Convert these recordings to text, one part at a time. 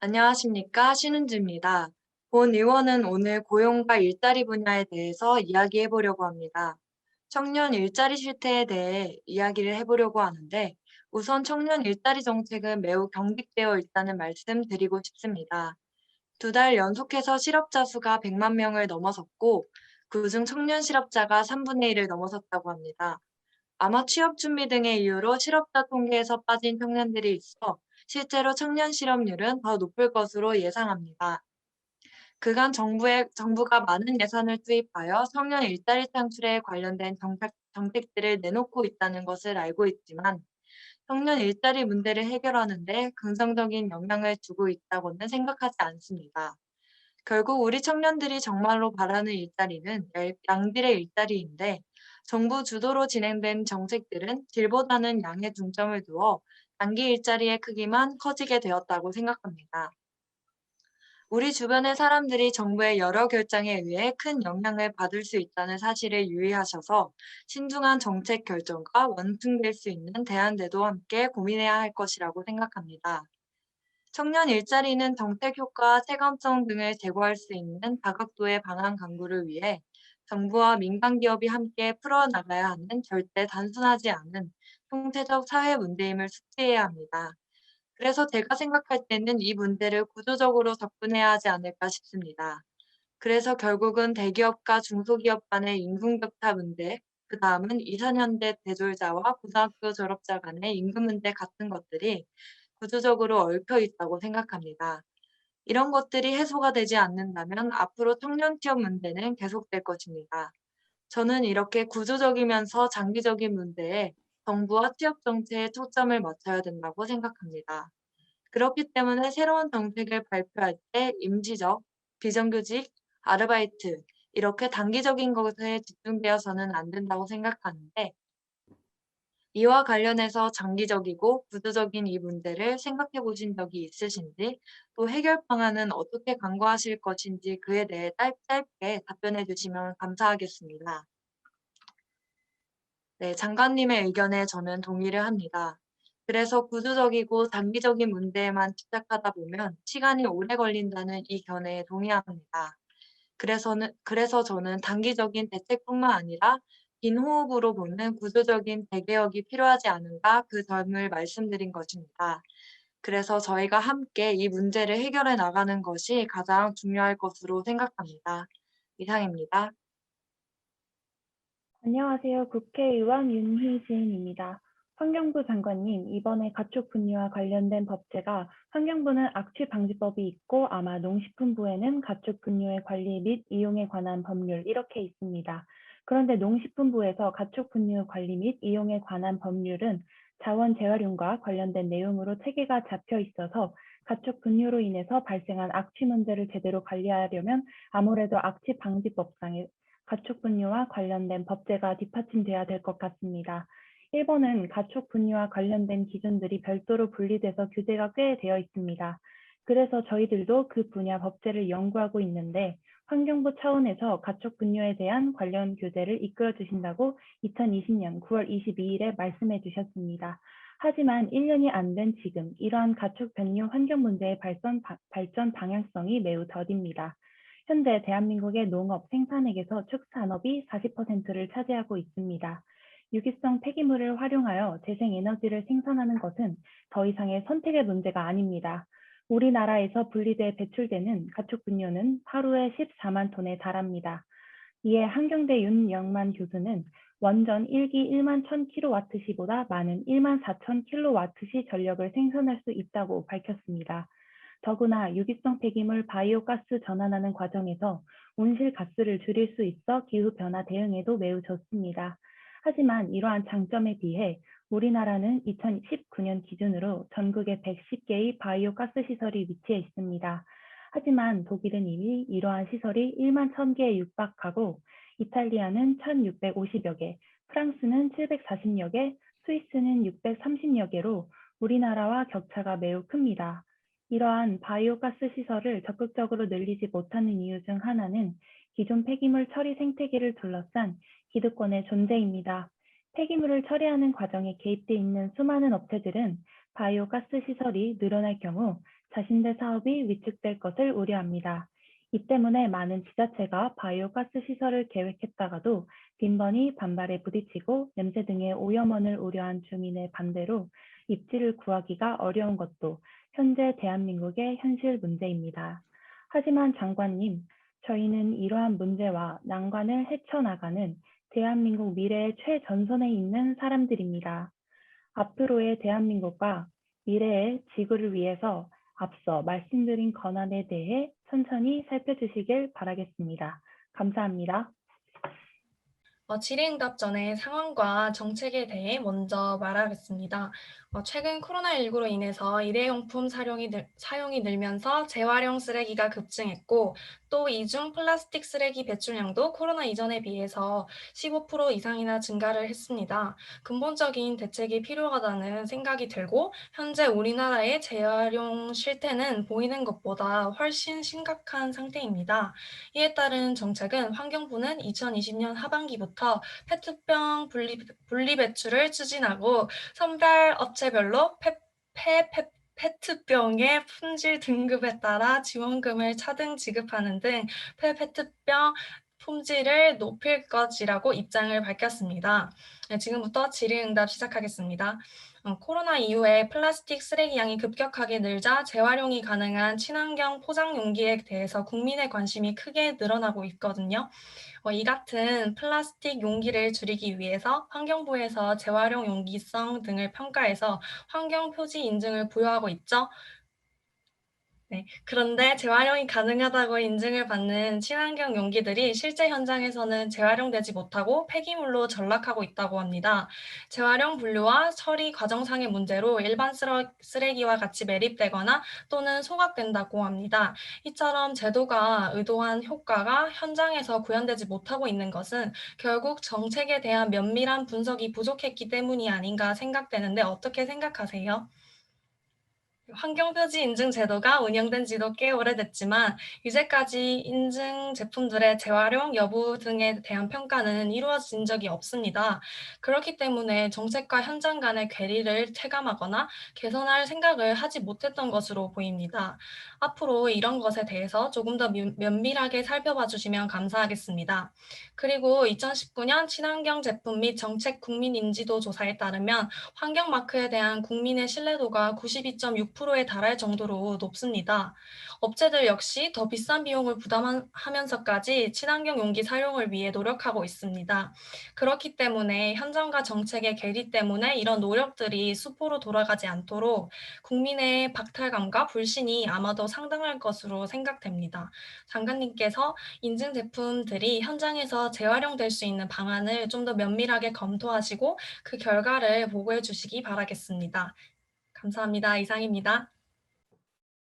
안녕하십니까? 신은주입니다. 본 의원은 오늘 고용과 일자리 분야에 대해서 이야기해 보려고 합니다. 청년 일자리 실태에 대해 이야기를 해보려고 하는데, 우선 청년 일자리 정책은 매우 경직되어 있다는 말씀 드리고 싶습니다. 2달 연속해서 실업자 수가 100만 명을 넘어섰고, 그중 청년 실업자가 3분의 1을 넘어섰다고 합니다. 아마 취업 준비 등의 이유로 실업자 통계에서 빠진 청년들이 있어 실제로 청년 실업률은 더 높을 것으로 예상합니다. 그간 정부가 많은 예산을 투입하여 청년 일자리 창출에 관련된 정책들을 내놓고 있다는 것을 알고 있지만 청년 일자리 문제를 해결하는 데 긍정적인 영향을 주고 있다고는 생각하지 않습니다. 결국 우리 청년들이 정말로 바라는 일자리는 양질의 일자리인데 정부 주도로 진행된 정책들은 질보다는 양에 중점을 두어 단기 일자리의 크기만 커지게 되었다고 생각합니다. 우리 주변의 사람들이 정부의 여러 결정에 의해 큰 영향을 받을 수 있다는 사실을 유의하셔서 신중한 정책 결정과 완충될 수 있는 대안들도 함께 고민해야 할 것이라고 생각합니다. 청년 일자리는 정책 효과, 체감성 등을 제고할 수 있는 다각도의 방안 강구를 위해 정부와 민간 기업이 함께 풀어나가야 하는 절대 단순하지 않은 총체적 사회 문제임을 숙지해야 합니다. 그래서 제가 생각할 때는 이 문제를 구조적으로 접근해야 하지 않을까 싶습니다. 그래서 결국은 대기업과 중소기업 간의 임금 격차 문제, 그 다음은 2, 4년대 대졸자와 고등학교 졸업자 간의 임금 문제 같은 것들이 구조적으로 얽혀 있다고 생각합니다. 이런 것들이 해소가 되지 않는다면 앞으로 청년 취업 문제는 계속될 것입니다. 저는 이렇게 구조적이면서 장기적인 문제에 정부와 취업 정책에 초점을 맞춰야 된다고 생각합니다. 그렇기 때문에 새로운 정책을 발표할 때 임시적, 비정규직, 아르바이트, 이렇게 단기적인 것에 집중되어서는 안 된다고 생각하는데 이와 관련해서 장기적이고 구조적인 이 문제를 생각해 보신 적이 있으신지, 또 해결 방안은 어떻게 강구하실 것인지 그에 대해 짧게 답변해 주시면 감사하겠습니다. 네, 장관님의 의견에 저는 동의를 합니다. 그래서 구조적이고 단기적인 문제에만 집착하다 보면 시간이 오래 걸린다는 이 견해에 동의합니다. 그래서 저는 단기적인 대책뿐만 아니라 긴 호흡으로 보는 구조적인 재개혁이 필요하지 않은가 그 점을 말씀드린 것입니다. 그래서 저희가 함께 이 문제를 해결해 나가는 것이 가장 중요할 것으로 생각합니다. 이상입니다. 안녕하세요. 국회의원 윤희진입니다. 환경부 장관님, 이번에 가축 분리와 관련된 법제가 환경부는 악취방지법이 있고 아마 농식품부에는 가축 분뇨의 관리 및 이용에 관한 법률 이렇게 있습니다. 그런데 농식품부에서 가축 분뇨 관리 및 이용에 관한 법률은 자원 재활용과 관련된 내용으로 체계가 잡혀 있어서 가축 분뇨로 인해서 발생한 악취 문제를 제대로 관리하려면 아무래도 악취방지법상의 가축 분뇨와 관련된 법제가 뒷받침돼야 될 것 같습니다. 일본은 가축 분뇨와 관련된 기준들이 별도로 분리돼서 규제가 꽤 되어 있습니다. 그래서 저희들도 그 분야 법제를 연구하고 있는데 환경부 차원에서 가축 분뇨에 대한 관련 규제를 이끌어 주신다고 2020년 9월 22일에 말씀해 주셨습니다. 하지만 1년이 안 된 지금 이러한 가축 변뇨 환경 문제의 발전 방향성이 매우 더딥니다. 현재 대한민국의 농업 생산액에서 축산업이 40%를 차지하고 있습니다. 유기성 폐기물을 활용하여 재생에너지를 생산하는 것은 더 이상의 선택의 문제가 아닙니다. 우리나라에서 분리돼 배출되는 가축 분뇨는 하루에 14만 톤에 달합니다. 이에 한경대 윤영만 교수는 원전 1기 1만 1000kW시보다 많은 1만 4000kW시 전력을 생산할 수 있다고 밝혔습니다. 더구나 유기성 폐기물 바이오가스 전환하는 과정에서 온실가스를 줄일 수 있어 기후변화 대응에도 매우 좋습니다. 하지만 이러한 장점에 비해 우리나라는 2019년 기준으로 전국에 110개의 바이오가스 시설이 위치해 있습니다. 하지만 독일은 이미 이러한 시설이 1만 1000개에 육박하고 이탈리아는 1650여 개, 프랑스는 740여 개, 스위스는 630여 개로 우리나라와 격차가 매우 큽니다. 이러한 바이오가스 시설을 적극적으로 늘리지 못하는 이유 중 하나는 기존 폐기물 처리 생태계를 둘러싼 기득권의 존재입니다. 폐기물을 처리하는 과정에 개입돼 있는 수많은 업체들은 바이오가스 시설이 늘어날 경우 자신들 사업이 위축될 것을 우려합니다. 이 때문에 많은 지자체가 바이오가스 시설을 계획했다가도 빈번히 반발에 부딪히고 냄새 등의 오염원을 우려한 주민의 반대로 입지를 구하기가 어려운 것도 현재 대한민국의 현실 문제입니다. 하지만 장관님, 저희는 이러한 문제와 난관을 헤쳐나가는 대한민국 미래의 최전선에 있는 사람들입니다. 앞으로의 대한민국과 미래의 지구를 위해서 앞서 말씀드린 권한에 대해 천천히 살펴주시길 바라겠습니다. 감사합니다. 질의응답 전에 상황과 정책에 대해 먼저 말하겠습니다. 최근 코로나19로 인해서 일회용품 사용이 늘면서 재활용 쓰레기가 급증했고, 또 이중 플라스틱 쓰레기 배출량도 코로나 이전에 비해서 15% 이상이나 증가를 했습니다. 근본적인 대책이 필요하다는 생각이 들고, 현재 우리나라의 재활용 실태는 보이는 것보다 훨씬 심각한 상태입니다. 이에 따른 정책은 환경부는 2020년 하반기부터 페트병 분리 배출을 추진하고 선별 업체별로 페트병의 품질 등급에 따라 지원금을 차등 지급하는 등 페트병 품질을 높일 것이라고 입장을 밝혔습니다. 지금부터 질의응답 시작하겠습니다. 코로나 이후에 플라스틱 쓰레기 양이 급격하게 늘자 재활용이 가능한 친환경 포장 용기에 대해서 국민의 관심이 크게 늘어나고 있거든요. 이 같은 플라스틱 용기를 줄이기 위해서 환경부에서 재활용 용기성 등을 평가해서 환경 표지 인증을 부여하고 있죠. 네, 그런데 재활용이 가능하다고 인증을 받는 친환경 용기들이 실제 현장에서는 재활용되지 못하고 폐기물로 전락하고 있다고 합니다. 재활용 분류와 처리 과정상의 문제로 일반 쓰레기와 같이 매립되거나 또는 소각된다고 합니다. 이처럼 제도가 의도한 효과가 현장에서 구현되지 못하고 있는 것은 결국 정책에 대한 면밀한 분석이 부족했기 때문이 아닌가 생각되는데 어떻게 생각하세요? 환경표지 인증 제도가 운영된 지도 꽤 오래됐지만 이제까지 인증 제품들의 재활용 여부 등에 대한 평가는 이루어진 적이 없습니다. 그렇기 때문에 정책과 현장 간의 괴리를 체감하거나 개선할 생각을 하지 못했던 것으로 보입니다. 앞으로 이런 것에 대해서 조금 더 면밀하게 살펴봐 주시면 감사하겠습니다. 그리고 2019년 친환경 제품 및 정책 국민 인지도 조사에 따르면 환경 마크에 대한 국민의 신뢰도가 92.6%에 달할 정도로 높습니다. 업체들 역시 더 비싼 비용을 부담하면서까지 친환경 용기 사용을 위해 노력하고 있습니다. 그렇기 때문에 현장과 정책의 괴리 때문에 이런 노력들이 수포로 돌아가지 않도록 국민의 박탈감과 불신이 아마도 상당할 것으로 생각됩니다. 장관님께서 인증 제품들이 현장에서 재활용될 수 있는 방안을 좀 더 면밀하게 검토하시고 그 결과를 보고해 주시기 바라겠습니다. 감사합니다. 이상입니다.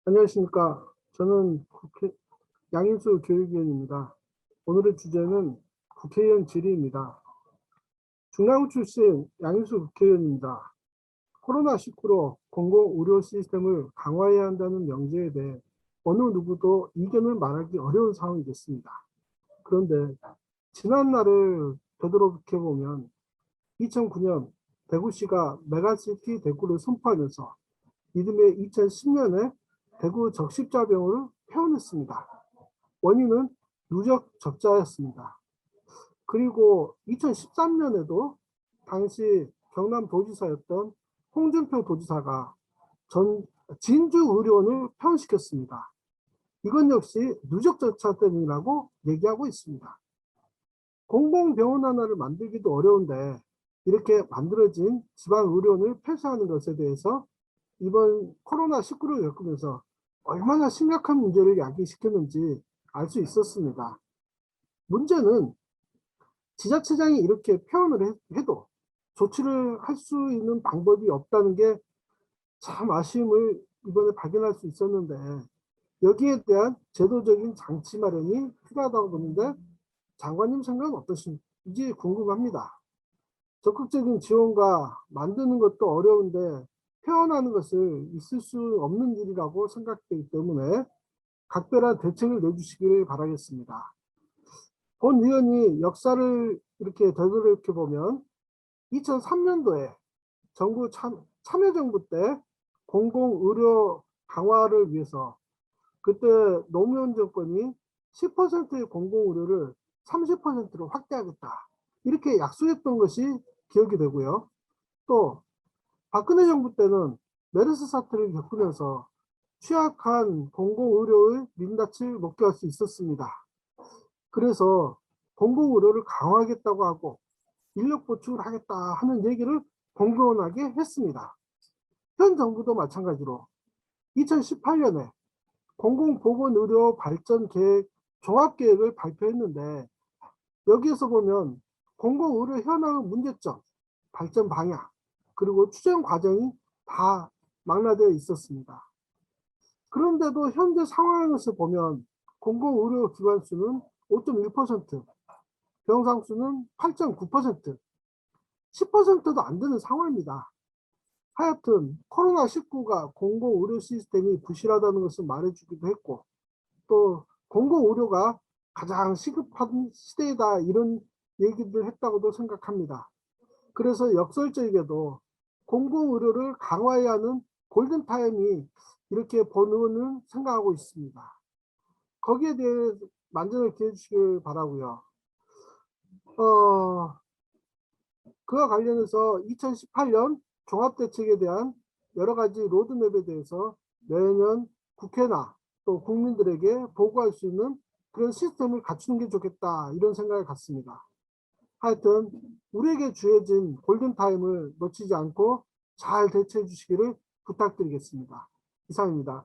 안녕하십니까. 저는 양인수 교육위원입니다. 오늘의 주제는 국회의원 질의입니다. 중랑구 출신 양인수 국회의원입니다. 코로나19로 공공의료 시스템을 강화해야 한다는 명제에 대해 어느 누구도 이견을 말하기 어려운 상황이 됐습니다. 그런데 지난날을 되돌아보면 2009년 대구시가 메가시티 대구를 선포하면서 이듬해 2010년에 대구 적십자병원을 폐원했습니다. 원인은 누적 적자였습니다. 그리고 2013년에도 당시 경남도지사였던 홍준표 도지사가 진주의료원을 폐원시켰습니다. 이건 역시 누적 적자 때문이라고 얘기하고 있습니다. 공공병원 하나를 만들기도 어려운데 이렇게 만들어진 지방의료원을 폐쇄하는 것에 대해서 이번 코로나19를 겪으면서 얼마나 심각한 문제를 야기시켰는지 알 수 있었습니다. 문제는 지자체장이 이렇게 폐원을 해도 조치를 할 수 있는 방법이 없다는 게 참 아쉬움을 이번에 발견할 수 있었는데 여기에 대한 제도적인 장치 마련이 필요하다고 보는데 장관님 생각은 어떠신지 궁금합니다. 적극적인 지원과 만드는 것도 어려운데 폐원하는 것을 있을 수 없는 일이라고 생각되기 때문에 각별한 대책을 내주시길 바라겠습니다. 본 의원이 역사를 이렇게 되돌이켜 보면 2003년도에 정부 참여정부 때 공공의료 강화를 위해서 그때 노무현 정권이 10%의 공공의료를 30%로 확대하겠다. 이렇게 약속했던 것이 기억이 되고요. 또 박근혜 정부 때는 메르스 사태를 겪으면서 취약한 공공의료의 민낯을 목도할 수 있었습니다. 그래서 공공의료를 강화하겠다고 하고 인력 보충을 하겠다 하는 얘기를 공공연하게 했습니다. 현 정부도 마찬가지로 2018년에 공공보건의료 발전 계획 종합계획을 발표했는데 여기에서 보면 공공의료 현황의 문제점, 발전 방향, 그리고 추진 과정이 다 망라되어 있었습니다. 그런데도 현재 상황에서 보면 공공의료 기관 수는 5.1%, 병상 수는 8.9%, 10%도 안 되는 상황입니다. 하여튼 코로나19가 공공의료 시스템이 부실하다는 것을 말해주기도 했고 또 공공의료가 가장 시급한 시대이다 이런 얘기를 했다고도 생각합니다. 그래서 역설적이게도 공공의료를 강화해야 하는 골든타임이 이렇게 번호는 생각하고 있습니다. 거기에 대해 만전을 기해 주시길 바라고요. 그와 관련해서 2018년 종합대책에 대한 여러 가지 로드맵에 대해서 매년 국회나 또 국민들에게 보고할 수 있는 그런 시스템을 갖추는 게 좋겠다 이런 생각을 갖습니다. 하여튼 우리에게 주어진 골든타임을 놓치지 않고 잘 대처해 주시기를 부탁드리겠습니다. 이상입니다.